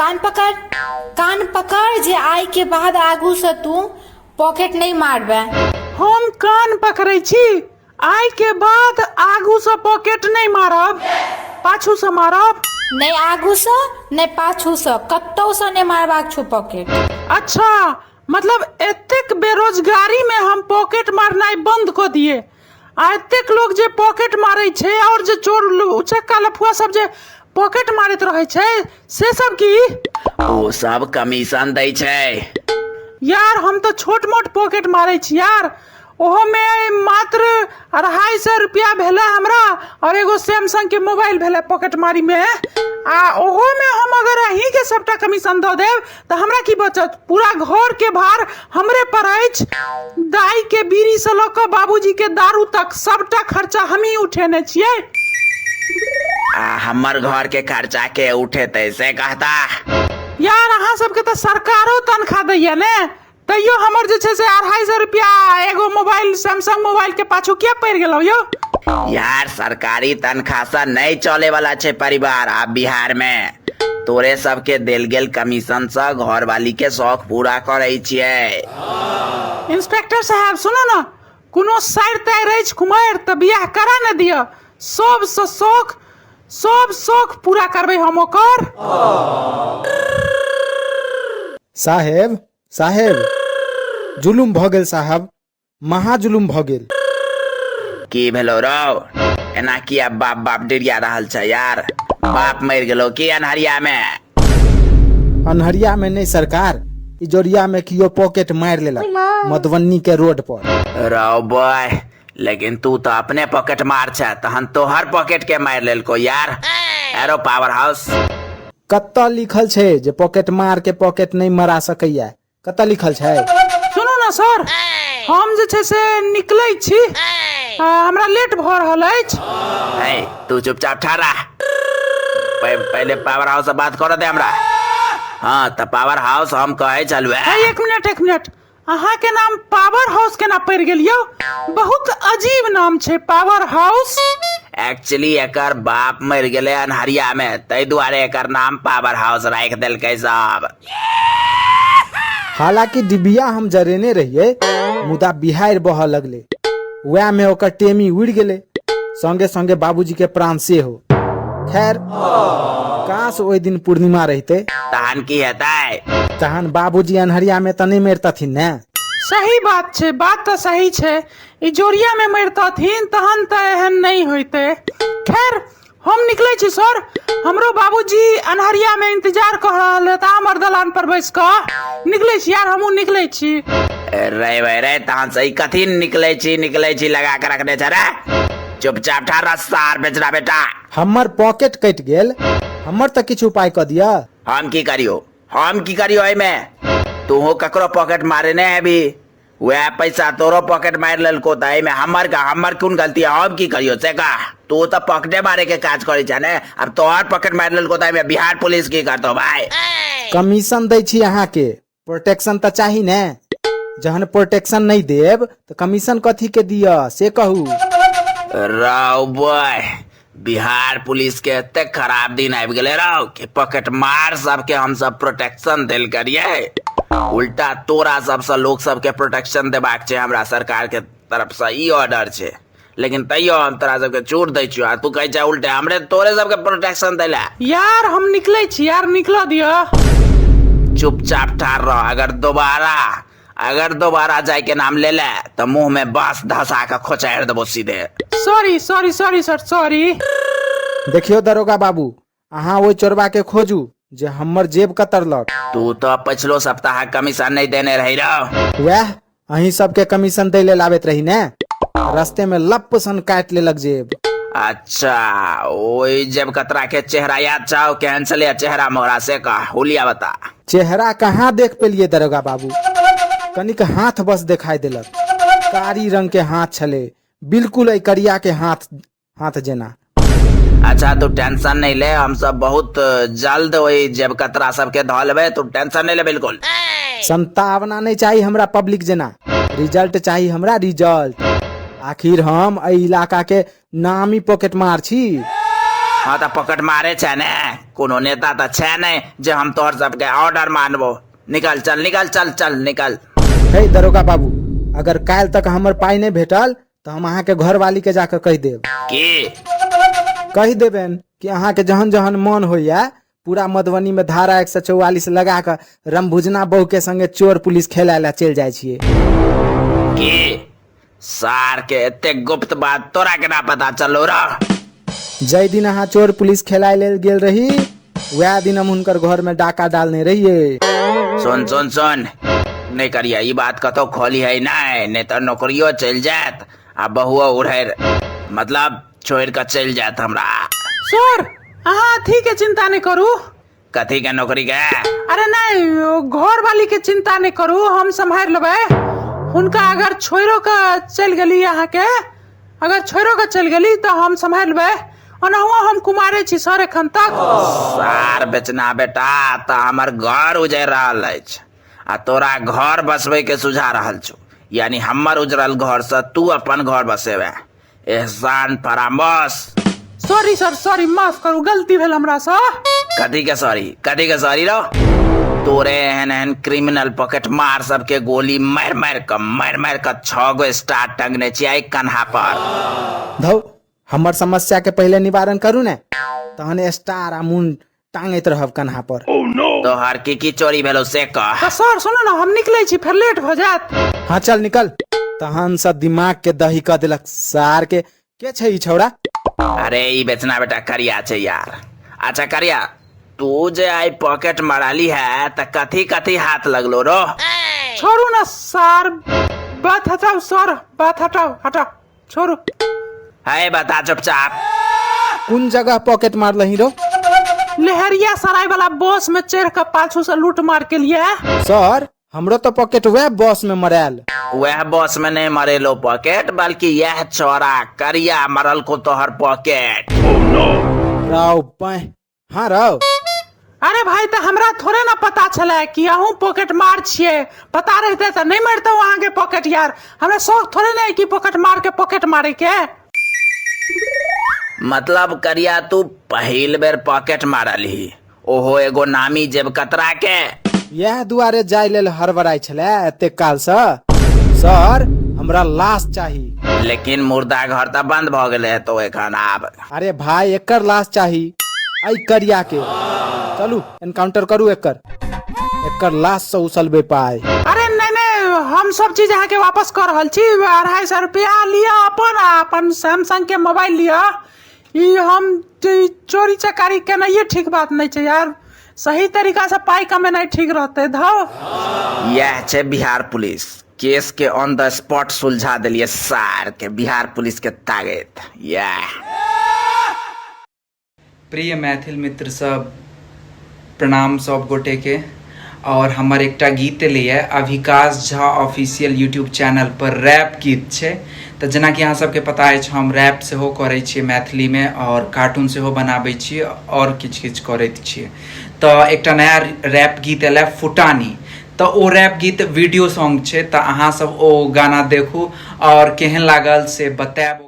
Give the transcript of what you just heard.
कान पकड़ जे आई के बाद आगू से तू पॉकेट नहीं मारबे। हम कान पकड़े छी, आई के बाद आगू से पॉकेट नहीं मारब, पाछू से मारब। नहीं आगू से नहीं पाछू से, कत्तौ से नहीं मारबाक छो पॉकेट। अच्छा, मतलब एतेक बेरोजगारी में हम पॉकेट मारनाइ बंद कर दिए। आ एतेक लोग जे पॉकेट मारे छे और जे चोर उचक्का लफुआ सब जे पॉकेट मारत रहे छे से सब की ओ सब कमीशन दै छे। यार हम तो छोट मोट पॉकेट मारे छी यार, ओहो में मात्र 250 रुपया भेला हमरा और एगो सैमसंग के मोबाइल भेला पॉकेट मारी में। आ ओहो में हम अगर अही के सबटा कमीशन दो देव तो हमरा की बचत? पूरा घर के भार हमरे पर अछि। दाई के बीड़ी से लेकर बाबूजी के दारू तक सबटा खर्चा हम ही उठेने छिए। हमर घर के खर्चा के उठेते से कहता। यार अहाँ सबके तो सरकारो तनखा दैया ने, तैयो हमर जे छे से 250 रुपया एगो मोबाइल सैमसंग मोबाइल के पाछू किया पड़ गेलो यो? यार सरकारी तनख्वाह से नहीं चले वाला छे परिवार। आप बिहार में तोरे सबके देल गेल कमीशन से घर वाली के शौक पूरा करे छिए। इंस्पेक्टर साहब सुनो ना, कोनो साइड तय रही कुमार त बियाह करा न दिया। सब शौक पूरा करबे हम ओकर। साहेब जुलुम भ गेल साहब, महा जुलुम भ गेल। की भेलो रौ? एना किया बाप डरिया रहल छ यार? बाप मर गेलो की अनहरिया में? अनहरिया में नहीं सरकार, इजोरिया में कियो पॉकेट मार लेलक मधुबनी के रोड पर। रौ बॉय, लेकिन तू तो अपने पॉकेट मार छ, तहन तोहर पॉकेट के मार लेलको यार। एरो पावर हाउस कत्ता लिखल छे जे पॉकेट मार के पॉकेट नहीं मरा सकैया? कत्ता लिखल छे? सुनो ना सर, हम जे छे से निकलै छी, हमरा लेट भ रहल अछि। तू चुपचाप ठहरा, पहले पावर हाउस से बात कर दे हमरा। हाँ तो पावर हाउस हम कहे चलू। एक मिनट, अहाँ के नाम पावर हाउस केना पड़ गेल यो? बहुत अजीब नाम छे पावर हाउस। एक्चुअली एकर बाप मर गेले अनहरिया में, तै दुआरे एकर नाम पावर हाउस राख देलकै साहब। हालांकि डिबिया हम जरेने रहिए, मुदा बिहार बह लगले, वह में ओकर टेमी उड़ गेले, संगे संगे बाबूजी के प्राण से हो। खैर काश ओइ दिन पूर्णिमा रहते, तहन की हेतै? तहन बाबूजी अनहरिया में त नहीं मरतथिन ने। सही बात छे, बात तो सही छे। इजोरिया में मरतथिन तहन त एहन नहीं होते। खैर हम निकले छी सर, हमरो बाबूजी अनहरिया में इंतजार कर रहल है, हमर दलान पर बैस क निकले छी यार, हमहू निकले छी। रे तहन सही कथी निकले छी लगा के रखने छ रे? चुपचाप ठहरा सार बेचरा बेटा। हमर पॉकेट कट गेल, हमर त किछु उपाय क दिया। हम की करियो एमे? तू ककरो पॉकेट मारे ने है भी, वह पैसा तोरो पॉकेट मार लेलको त एमे हमर कोन गलती है? हम की करियो से का? तू तो पॉकेटे मारे के काज करे छ ने, अब तोहर पॉकेट मार लेलको त एमे बिहार पुलिस की करतो भाई? कमीशन दै छी अहाँ के, प्रोटेक्शन त चाही ने। जहन प्रोटेक्शन नहीं देब तो कमीशन कथी के दिया से कहू। राव बॉय, बिहार पुलिस के एते खराब दिन आबि गेले राव कि पॉकेट मार सबके हम सब प्रोटेक्शन देल करिए। उल्टा तोरा सबसे लोग सबके प्रोटेक्शन देबाक छै हमरा सरकार के तरफ से, ई ऑर्डर छै। लेकिन तैयो हम तोरा सबके छूट दै छियो, तू कहे छै उल्टे हमरे तोरे सबके प्रोटेक्शन देला। यार हम निकले छी यार, निकलो दियो। चुपचाप ठाड़ रह, अगर दोबारा जाए के नाम ले ले तो मुंह में बांस धसा के खोचाड़ देबो सीधे। Sorry sir, sorry. देखियो दरोगा बाबू, अहाँ वो चोरबा के खोजू जे हमर जेब कतरलक। तू तो पिछलो सप्ताह कमीशन नहीं देने रही रहो। वह अही सबके कमीशन दे ले लाबेत रही ने, रास्ते में लप सन काट लेलक जेब। अच्छा, ओई जेब कतरा के चेहरा याद चाहो? कैंसिल या चेहरा मोहरा से का हुलिया बता। चेहरा कहाँ देख पेलिए दरोगा बाबू, कनिक हाथ बस दिखाई देलक। कारी रंग के हाथ छले, बिल्कुल करिया के हाथ जेना। अच्छा तू टेंशन नहीं ले, हम सब बहुत जल्द वही जेब कतरा सबके धो लेबे, तू टेंशन नहीं ले बिल्कुल। संतावना नहीं चाहिए हमरा पब्लिक जेना, रिजल्ट चाहिए हमरा, रिजल्ट। आखिर हम इलाका के नामी पॉकेट मार छी। हाँ तो पॉकेट मारे छे ने कोनो नेता तो छे नहीं जे हम तोहर सबके ऑर्डर मानबो। निकल चल निकल चल चल निकल। हे दरोगा बाबू, अगर काल तक हमर पाई नहीं भेटल तो हम अहाँ के घर वाली के जाकर कह देब। कह देबेन कि अहाँ के जहन जहन मन होइया पूरा मधुबनी में धारा 144 लगा कर रमभुजना बहू के संगे चोर पुलिस खेला ला चल जाए छिए। सार के एते गुप्त बात तोरा के ना पता चलो रा। जय दिन अहाँ चोर पुलिस खेलाय लेल गेल रही वह दिन हम उनकर घर में डाका डालने रहिए। सुन सुन सुन नहीं करिया ये बात कतो खोली है नहीं तो नौकरियों चल जात आ बहुआ उड़ेर मतलब छोड़ कर चल जात हमरा। सर हाँ ठीक है, चिंता नहीं करू। कथी के नौकरी के? अरे नहीं, घर वाली के चिंता नहीं करू, हम संभाल लेबे। उनका अगर छोरो का चल गली यहाँ के, अगर छोरो का चल गली तो हम संभाल लेबे। अनहुआ हम कुमारे छी सर एखन तक। सार बेचना बेटा तो हमार घर उजड़ रहल अछि आ तोरा घर बसवे के सुझा रहल छु, यानी हमर उजरल घर से तू अपन घर बसेबे। एहसान फरामोश। सॉरी सर, सॉरी, माफ करू, गलती भेल हमरा से। कथी के सॉरी रो? तोरे एहन एहन क्रिमिनल पॉकेट मार सबके गोली मार मार कर 6 गो स्टार टंगने छियै कन्हा पर। धौ हमर समस्या के पहले निवारण करू ने, तहन स्टार आ मुंड टांगैत रहब कन्हा पर। तोहर की चोरी भेलो से कह। तो सर सुनो ना, हम निकले छी, फिर लेट हो जात। हाँ चल निकल। तहन से दिमाग के दही क देलक सार के छै ई छौड़ा। अरे ई बेचना बेटा करिया छै यार। अच्छा करिया, तू जे आई पॉकेट मारली है त कथी कथी हाथ लगलो रो? छोड़ू ना सर, बात हटाओ सर, बात हटाओ छोड़ू। है बता चुपचाप। कौन जगह पॉकेट मार लही रो? लहरिया सराय वाला बस में चढ़ कर पाछू से लूट मार के लिए। सर हमरो तो पॉकेट वह बस में मरल। वह बस में नहीं मरेलो पॉकेट, बल्कि यह चौरा करिया मरल को तोहर पॉकेट। हाँ राव। अरे भाई तो हमरा थोड़े ना पता चला कि अहूँ पॉकेट मार छिए। पता रहते तो नहीं मारते वहाँ के पॉकेट यार। हमरा शौक थोड़े नहीं कि पॉकेट मार के पॉकेट मारे के। मतलब करिया तू पहिल बेर पॉकेट मारली, ओहो एगो नामी जेब कतरा के। यह दुआरे जाय लेल हड़बड़ाई छले एते काल से। सर हमरा लाश चाहिए। लेकिन मुर्दा घर तो बंद भ गेले तो एखन आब। अरे भाई एकर लाश चाहिए आई करिया के। चलू एनकाउंटर करू एकर लाश से उछलबे पाए। अरे नहीं, हम सब चीज यहाँ के वापस कर रहल छी। 250 रुपया लिया अपन सैमसंग के मोबाइल लिया। ये हम चोरी चकारी के नहीं, ये ठीक बात नहीं है यार। सही तरीका से पाई कमेनाइ ठीक रहते। धाओ यह छै बिहार पुलिस, केस के ऑन द स्पॉट सुलझा दिलिए सार के बिहार पुलिस के ताकत। प्रिय मैथिल मित्र सब, प्रणाम सब गोटे के। और हमर एकटा गीत लिए Abhikash Jha official YouTube channel पर रैप गीत छै। तो जेना कि अहाँ सबके पता है, हम रैप सेहो करै छियै मैथिली में और कार्टून सेहो बनाबै छियै और किछु करैत छियै। तो एकटा नया रैप गीत एलै फुटानी। तो ओ रैप गीत वीडियो सॉन्ग छै, तो अहाँ सब ओ गाना देखू और केहन लागल से बताएब।